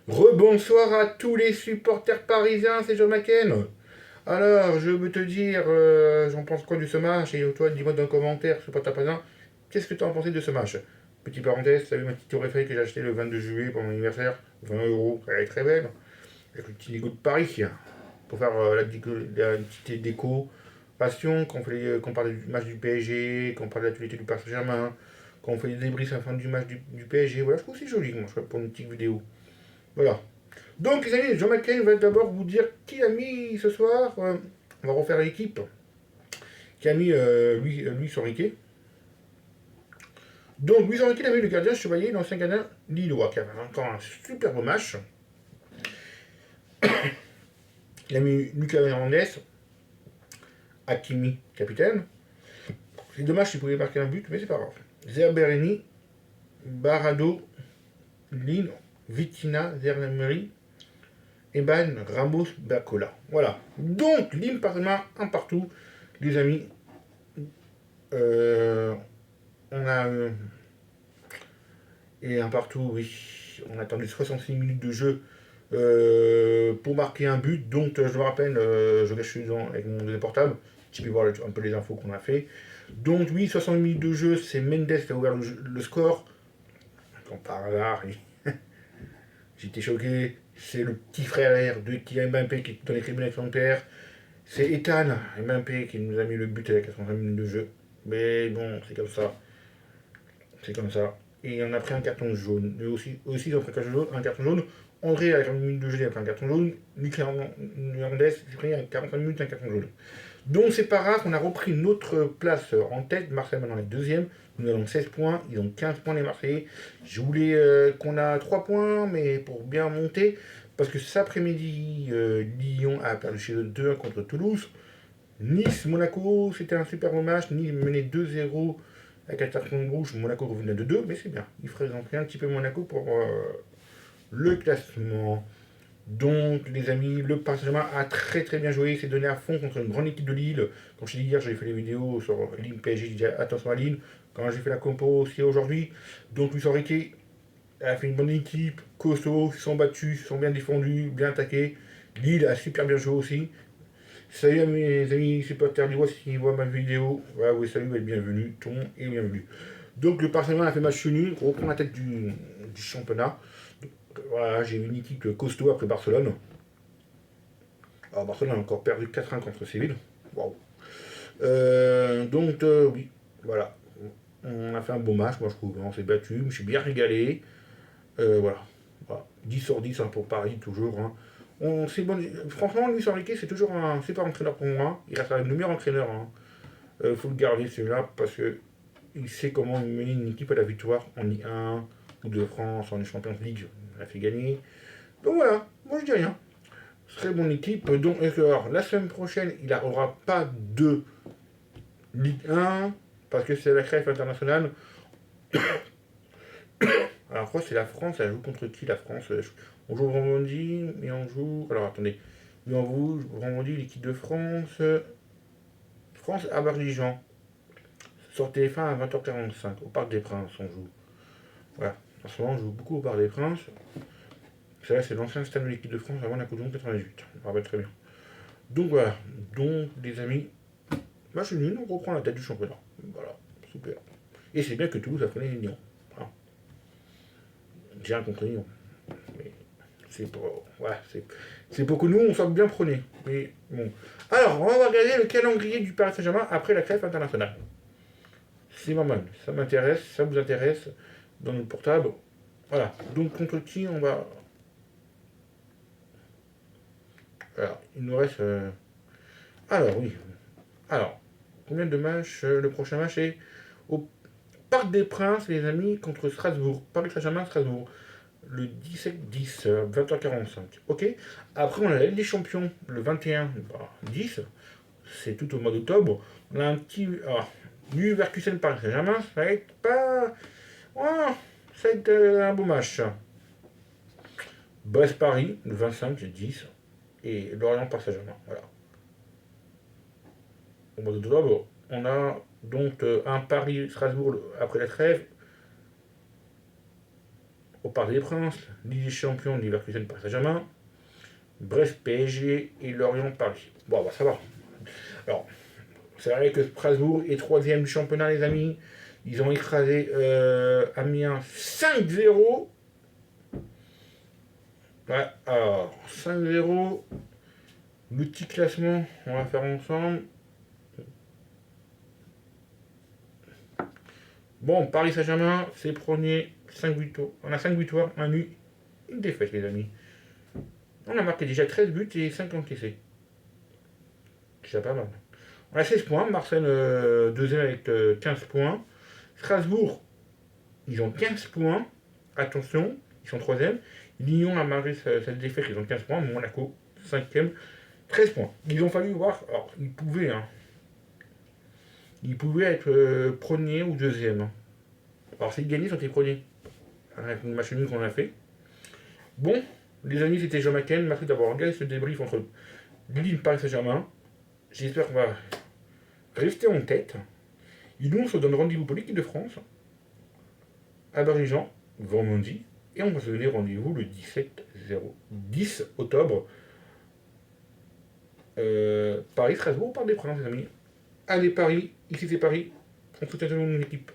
Rebonsoir à tous les supporters parisiens, c'est John McCain. Alors, je veux te dire, j'en pense quoi de ce match? Et toi, dis-moi dans le commentaire, supporter parisien, qu'est-ce que tu as pensé de ce match? Petite parenthèse, t'as vu ma petite tour Eiffel que j'ai acheté le 22 juillet pour mon anniversaire? 20 €, elle est très belle. Avec le petit logo de Paris, pour faire la petite décoration, qu'on parle du match du PSG, qu'on parle de l'actualité du Paris Saint-Germain, qu'on fait des débriefs à la fin du match du PSG. Voilà, je trouve que c'est joli, moi, je pour une petite vidéo. Voilà. Donc, les amis, Jean McCain va d'abord vous dire qui a mis ce soir. On va refaire l'équipe. Qui a mis Luis Enrique. Donc, Luis Enrique a mis le gardien Chevalier, l'ancien gardien lillois, qui avait encore un superbe match. Il a mis Lucas Hernandez, Hakimi, capitaine. C'est dommage s'il pouvait marquer un but, mais c'est pas grave. Zerberini, Barado, Lin, Vitina, Zermery, Eban, Ramos, Bacola. Voilà. Donc, Lille, parlement, un partout. Les amis, euh, on a et un partout, oui. On a attendu 66 minutes de jeu pour marquer un but. Donc, je me rappelle, je reste dedans avec mon deuxième portable. Tu peux voir un peu les infos qu'on a fait. Donc, oui, 60 minutes de jeu, c'est Mendes qui a ouvert le score. Comme par hasard, j'étais choqué. C'est le petit frère de Kylian Mbappé qui est dans les tribunes avec son père. C'est Ethan Mbappé qui nous a mis le but à la 85 minutes de jeu. Mais bon, c'est comme ça. C'est comme ça. Et on a pris un carton jaune. Et aussi ils ont pris un carton jaune. André a 40 minutes de jeu, il a pris un carton jaune. Lucas Hernandez a pris 45 minutes, un carton jaune. Donc c'est pas grave, on a repris notre place en tête. Marseille maintenant est deuxième. Nous avons 16 points, ils ont 15 points les Marseillais. Je voulais qu'on a 3 points, mais pour bien monter, parce que cet après-midi, Lyon a perdu chez eux 2-1 contre Toulouse. Nice-Monaco, c'était un super match. Nice menait 2-0 avec un carton rouge. Monaco revenait de 2, mais c'est bien. Il ferait rentrer un petit peu Monaco pour le classement. Donc, les amis, le Paris Saint-Germain a très très bien joué. Il s'est donné à fond contre une grande équipe de Lille. Comme je t'ai dit hier, j'avais fait les vidéos sur Lille PSG. J'ai dit attention à Lille. Quand j'ai fait la compo aussi aujourd'hui. Donc, Luis Enrique a fait une bonne équipe. Costaud, ils sont battus, ils sont bien défendus, bien attaqués. Lille a super bien joué aussi. Salut à mes amis supporters du s'ils voient ma vidéo. Voilà, oui, salut, bienvenue. Tout le monde est bienvenu. Donc le Barcelone a fait match nul, reprend la tête du championnat. Donc, voilà, j'ai une équipe costaud après Barcelone. Alors Barcelone a encore perdu 4-1 contre Séville. Waouh. Oui, voilà. On a fait un beau match, moi je trouve. On s'est battu, je me suis bien régalé. Voilà. Voilà. 10 sur 10 hein, pour Paris, toujours. Hein. Bon. Franchement, Luis Enrique, c'est toujours un super entraîneur pour moi. Il reste le meilleur entraîneur. Hein. Faut le garder celui-là parce que il sait comment mener une équipe à la victoire en Ligue 1 ou de France, en Champions League. Il a fait gagner. Donc voilà, moi je dis rien. Très bonne équipe. Donc, alors, la semaine prochaine, il n'y aura pas de Ligue 1 parce que c'est la crève internationale. Alors, quoi, c'est la France, elle joue contre qui la France? On joue vendredi, mais on joue. Alors, attendez. Mais on joue vendredi l'équipe de France. France à Bardijan. Sur TF1 à 20h45, au Parc des Princes, on joue. Voilà. En ce moment, on joue beaucoup au Parc des Princes. C'est l'ancien stade de l'équipe de France avant la Coupe du Monde 98. Je me rappelle très bien. Donc voilà. Donc, les amis, match nul, on reprend la tête du championnat. Voilà. Super. Et c'est bien que Toulouse a freiné Lyon. Voilà. J'ai rien contre Lyon. Mais c'est pour. Voilà. C'est pour que nous, on soit bien prenés. Mais bon. Alors, on va regarder le calendrier du Paris Saint-Germain après la crève internationale. C'est normal. Ça m'intéresse. Ça vous intéresse dans notre portable. Voilà. Donc, contre qui on va. Alors, il nous reste. Alors, oui. Alors, combien de matchs le prochain match est au Parc des Princes, les amis, contre Strasbourg. Paris Saint-Germain, Strasbourg. Le 17-10, 20h45. Ok. Après, on a la Ligue des Champions, le 21-10. C'est tout au mois d'octobre. On a un petit. Alors, Leverkusen Paris Saint-Germain, ça va être pas. Oh, ça va être un beau match. Brest-Paris, le 25-10. Et Lorient Paris Saint-Germain. Voilà. Au mois d'octobre, on a donc un Paris-Strasbourg après la trêve au Parc des Princes, Ligue des Champions, Leverkusen, Paris Saint-Germain, Brest, PSG et Lorient, Paris. Bon, bah ça va. Alors, c'est vrai que Strasbourg est troisième du championnat, les amis. Ils ont écrasé Amiens 5-0. Ouais, alors, 5-0. Le petit classement, on va faire ensemble. Bon, Paris Saint-Germain, c'est premier, 5 victoires. On a 5 victoires, un nul, une défaite, les amis. On a marqué déjà 13 buts et 5 encaissés. C'est pas mal. On a 16 points, Marseille deuxième avec 15 points. Strasbourg, ils ont 15 points. Attention, ils sont troisième. Lyon a marqué cette défaite, ils ont 15 points. Monaco, cinquième, 13 points. Ils ont fallu voir, alors ils pouvaient, hein. Ils pouvaient être premier ou deuxième, hein. Alors s'ils gagnaient, ils sont premiers. Avec une match nul qu'on a fait. Bon, les amis, c'était Jean Macken. Merci d'avoir regardé ce débrief entre Lille et Paris Saint-Germain. J'espère qu'on va rester en tête. Et nous, on se donne rendez-vous pour l'équipe de France à Abidjan, vendredi. Et on va se donner rendez-vous le 10 octobre. Paris-Strasbourg, par des Princes, les amis. Allez, Paris, ici c'est Paris. On soutient tout le monde, l'équipe.